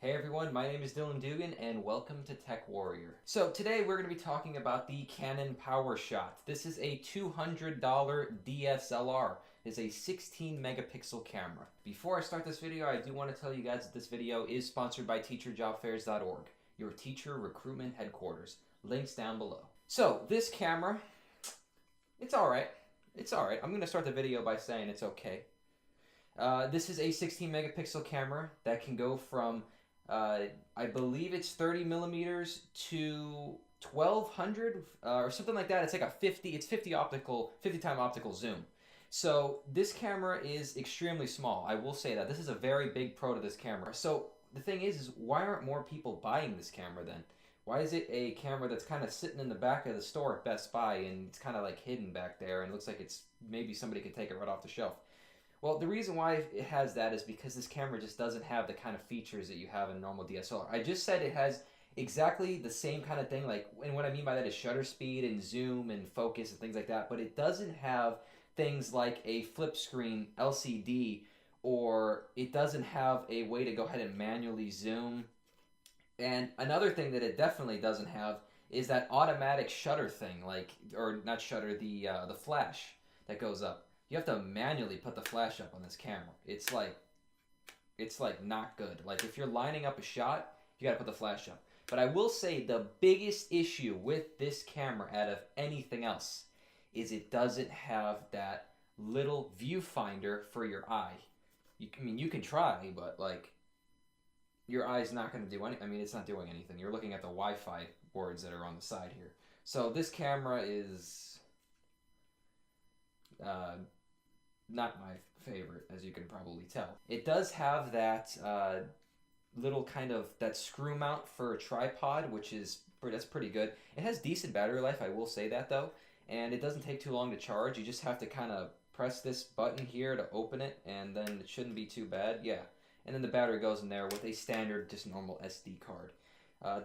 Hey everyone, my name is Dylan Dugan and welcome to Tech Warrior. So today we're going to be talking about the Canon Powershot. This is a $200 DSLR. It's a 16 megapixel camera. Before I start this video, I do want to tell you guys that this video is sponsored by teacherjobfairs.org, your teacher recruitment headquarters. Links down below. So this camera, it's alright. It's alright. I'm going to start the video by saying it's okay. This is a 16 megapixel camera that can go from I believe it's 30 millimeters to 1200 or something like that. It's like a 50 time optical zoom. So this camera is extremely small. I will say that. This is a very big pro to this camera. So the thing is why aren't more people buying this camera then? Why is it a camera that's kind of sitting in the back of the store at Best Buy and it's kind of like hidden back there and it looks like it's maybe somebody could take it right off the shelf? Well, the reason why it has that is because this camera just doesn't have the kind of features that you have in a normal DSLR. I just said it has exactly the same kind of thing, like, and what I mean by that is shutter speed and zoom and focus and things like that, but it doesn't have things like a flip screen LCD, or it doesn't have a way to go ahead and manually zoom. And another thing that it definitely doesn't have is that automatic shutter thing, like, or not shutter, the flash that goes up. You have to manually put the flash up on this camera. It's like not good. Like if you're lining up a shot, you gotta put the flash up. But I will say the biggest issue with this camera out of anything else is it doesn't have that little viewfinder for your eye. I mean, you can try, but like your eye's not gonna do any. I mean, it's not doing anything. You're looking at the Wi-Fi boards that are on the side here. So this camera is not my favorite, as you can probably tell. It does have that little kind of that screw mount for a tripod, that's pretty good. It has decent battery life, I will say that though, and it doesn't take too long to charge. You just have to kind of press this button here to open it, and then it shouldn't be too bad. Yeah, and then the battery goes in there with a standard, just normal SD card.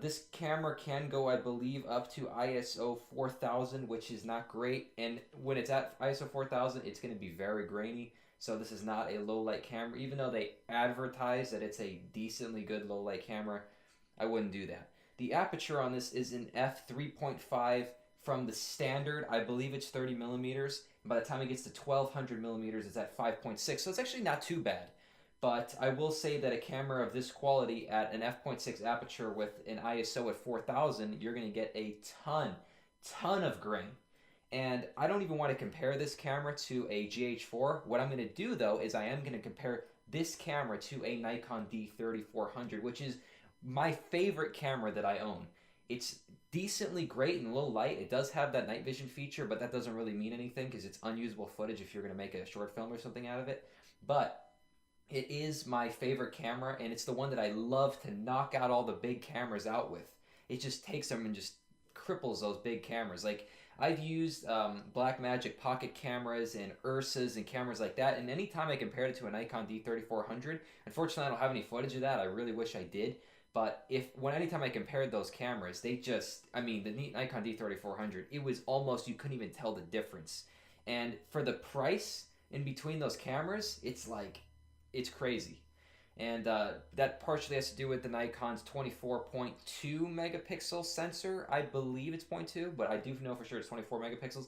This camera can go, I believe, up to ISO 4000, which is not great. And when it's at ISO 4000, it's going to be very grainy. So this is not a low light camera. Even though they advertise that it's a decently good low light camera, I wouldn't do that. The aperture on this is an f3.5 from the standard. I believe it's 30 millimeters. By the time it gets to 1200 millimeters, it's at 5.6. So it's actually not too bad. But I will say that a camera of this quality at an f.6 aperture with an ISO at 4000, you're going to get a ton of grain. And I don't even want to compare this camera to a GH4. What I'm going to do though is I am going to compare this camera to a Nikon D3400, which is my favorite camera that I own. It's decently great in low light. It does have that night vision feature, but that doesn't really mean anything because it's unusable footage if you're going to make a short film or something out of it. But it is my favorite camera, and it's the one that I love to knock out all the big cameras out with. It just takes them and just cripples those big cameras. Like, I've used Blackmagic pocket cameras and Ursas and cameras like that, and anytime I compared it to a Nikon D3400, unfortunately I don't have any footage of that. I really wish I did. But anytime I compared those cameras, they just, I mean, the Nikon D3400, it was almost, you couldn't even tell the difference. And for the price in between those cameras, it's like, it's crazy. And that partially has to do with the Nikon's 24.2 megapixel sensor. I believe it's 0.2, but I do know for sure it's 24 megapixels.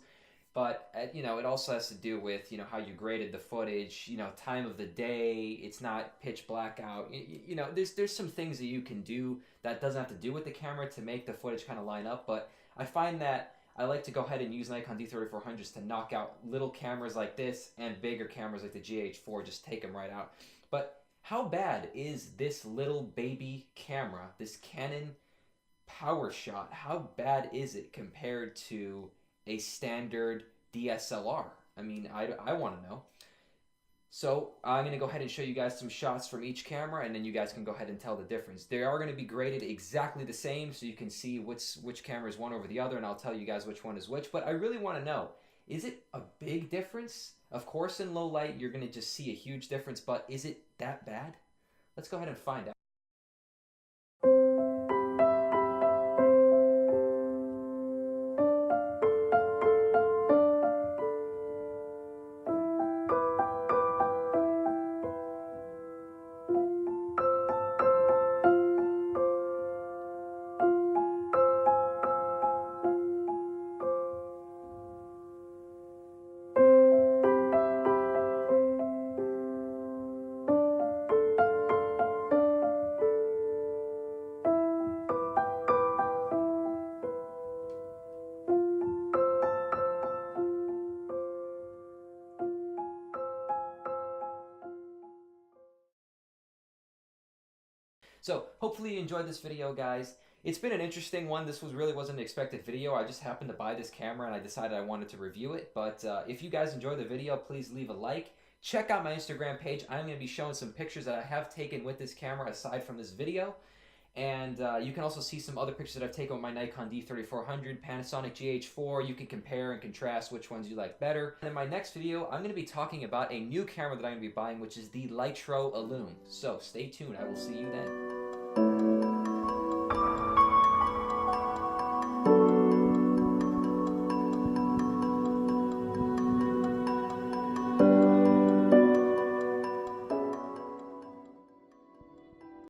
But, you know, it also has to do with, you know, how you graded the footage, you know, time of the day. It's not pitch black out. You know, there's some things that you can do that doesn't have to do with the camera to make the footage kind of line up. But I find that I like to go ahead and use Nikon D3400s to knock out little cameras like this and bigger cameras like the GH4, just take them right out. But how bad is this little baby camera, this Canon Powershot? How bad is it compared to a standard DSLR? I mean, I want to know. So I'm going to go ahead and show you guys some shots from each camera, and then you guys can go ahead and tell the difference. They are going to be graded exactly the same, so you can see which camera is one over the other, and I'll tell you guys which one is which. But I really want to know, is it a big difference? Of course, in low light, you're going to just see a huge difference, but is it that bad? Let's go ahead and find out. So hopefully you enjoyed this video, guys. It's been an interesting one. This really wasn't an expected video. I just happened to buy this camera and I decided I wanted to review it. But if you guys enjoyed the video, please leave a like. Check out my Instagram page. I'm going to be showing some pictures that I have taken with this camera aside from this video. And you can also see some other pictures that I've taken with my Nikon D3400, Panasonic GH4. You can compare and contrast which ones you like better. And in my next video, I'm going to be talking about a new camera that I'm going to be buying, which is the Lytro Illume. So stay tuned. I will see you then.